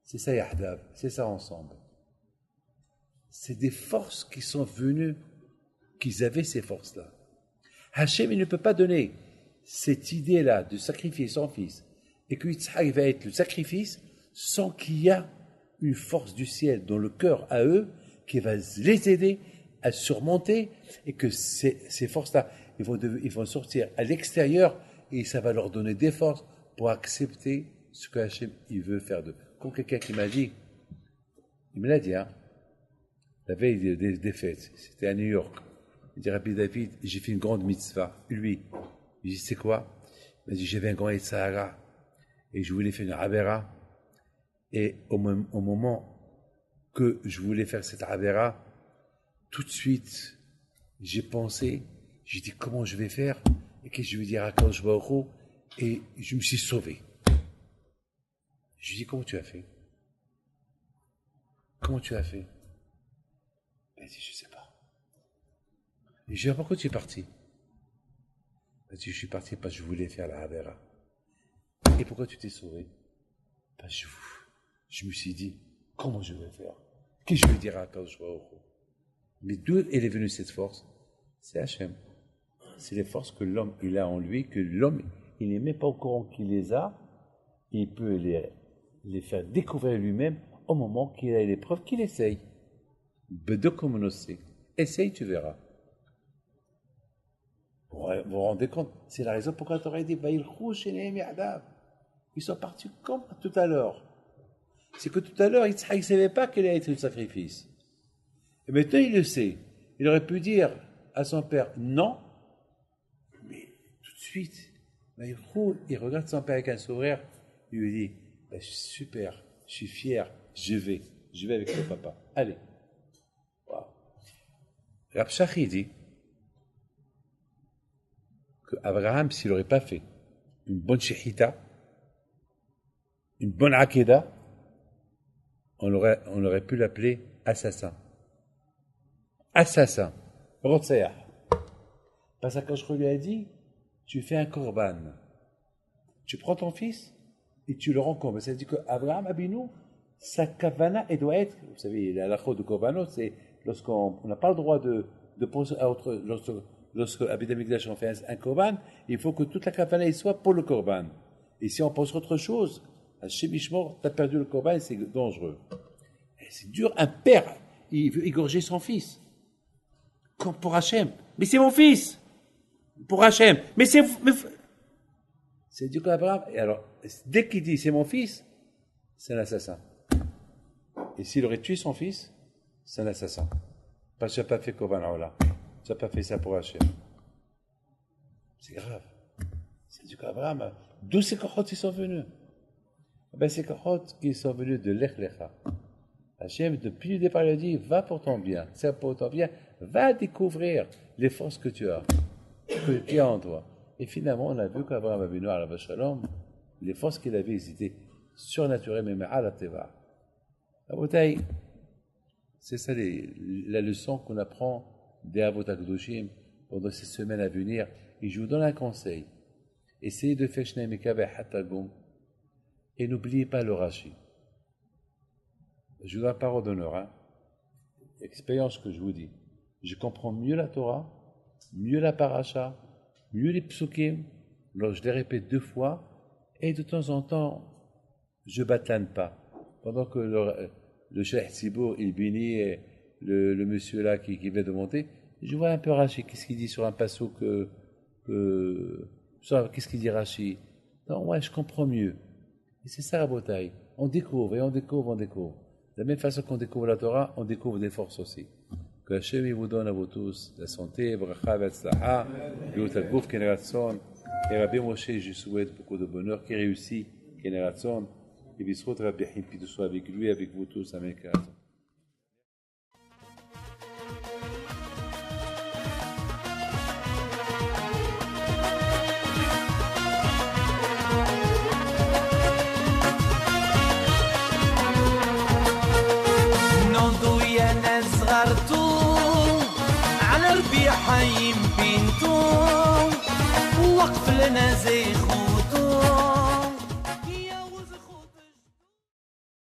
C'est ça, Yahdav, c'est ça ensemble. C'est des forces qui sont venues, qu'ils avaient ces forces-là. Hachem, il ne peut pas donner cette idée-là de sacrifier son fils, et que Yitzhak va être le sacrifice, sans qu'il y ait une force du ciel dans le cœur à eux qui va les aider à surmonter et que ces forces-là, ils vont sortir à l'extérieur et ça va leur donner des forces pour accepter ce que Hachem il veut faire d'eux. Comme quelqu'un qui m'a dit, il me l'a dit, hein, la veille des fêtes, c'était à New York. Il dit, Rabbi David, j'ai fait une grande mitzvah. Lui, il dit, c'est quoi? Il m'a dit, j'avais un grand Yetzirah et je voulais faire une Avera. Et au moment que je voulais faire cette Avera, tout de suite, j'ai pensé, j'ai dit, comment je vais faire? Et qu'est-ce que je vais dire à Kadosh Baruch Hu? Et je me suis sauvé. Je lui ai dit, comment tu as fait? Comment tu as fait? Il m'a dit, je ne sais pas. Et je lui ai dit, pourquoi tu es parti? Il m'a dit, je suis parti parce que je voulais faire la Havera. Et pourquoi tu t'es sauvé? Parce que je me suis dit, comment je vais faire? Qu'est-ce que je vais dire à Kadosh Baruch Hu? Mais d'où elle est venue cette force? C'est Hachem. C'est les forces que l'homme il a en lui, que l'homme il n'est même pas au courant qu'il les a, et il peut les faire découvrir lui-même au moment qu'il a l'épreuve qu'il essaye. Essaye, tu verras. Vous vous rendez compte? C'est la raison pourquoi tu aurais dit ils sont partis comme tout à l'heure. C'est que tout à l'heure, Yitzhak ne savait pas quel allait être le sacrifice. Et maintenant, il le sait. Il aurait pu dire à son père non, mais tout de suite, il regarde son père avec un sourire, il lui dit super, je suis fier, je vais avec ton papa. Allez. Wow. Rab Shachi dit que Abraham, s'il n'aurait pas fait une bonne shechita, une bonne akeda, on aurait pu l'appeler assassin. Assassin. Rotsayah. Parce que quand je lui ai dit, tu fais un korban. Tu prends ton fils et tu le rends korban. Ça veut dire qu'Abraham Abinu, sa kavana, elle doit être, vous savez, la lacha de korbanot, c'est lorsqu'on n'a pas le droit de poser à autre, lorsque à Beit HaMikdash on fait un korban, il faut que toute la kavana soit pour le korban. Et si on pense autre chose, à Shemishmor, tu as perdu le korban, c'est dangereux. Et c'est dur, un père, il veut égorger son fils. Comme pour Hachem. Mais c'est mon fils! Pour Hachem. Mais c'est Dieu qu'Abraham. Et alors, dès qu'il dit c'est mon fils, c'est un assassin. Et s'il aurait tué son fils, c'est un assassin. Parce que tu n'as pas fait Korban Ola. Tu n'as pas fait ça pour Hachem. C'est grave. C'est Dieu qu'Abraham. D'où ces kochot ils sont venus? Ben, ces kochot, ils sont venus de Lech Lecha. Hachem, depuis le départ, il a dit va pour ton bien. C'est pour ton bien. Va découvrir les forces que tu as. Qui est en toi. Et finalement, on a vu qu'Abraham Avinu alav shalom, les forces qu'il avait, étaient surnaturelles, mais à la teva. La bouteille, c'est ça la leçon qu'on apprend des Avot HaKadoshim pendant ces semaines à venir. Et je vous donne un conseil. Essayez de faire Shnei Mekabeh Hatagum et n'oubliez pas le Rashi. Je vous donne la parole d'honneur, hein. Expérience que je vous dis. Je comprends mieux la Torah, mieux la paracha, mieux les psukim, alors je les répète 2 fois, et de temps en temps, je batlane pas. Pendant que le Cheikh Tzibour, il bénit le monsieur là qui vient de monter, je vois un peu Rashi, qu'est-ce qu'il dit sur un passo qu'est-ce qu'il dit Rashi? Non, ouais, je comprends mieux. Et c'est ça la bataille. On découvre, et on découvre. De la même façon qu'on découvre la Torah, on découvre des forces aussi. Que Hachem vous donne à vous tous la santé, bracha v'atzlaha, Géout al-Gouf, Keneratson, et Rabbi Moshe, je souhaite beaucoup de bonheur, qui réussit, Keneratson, et Bisrot Rabbi Him, puis de soit avec lui, avec vous tous, Amen. حيم بنتو وقف لنا زي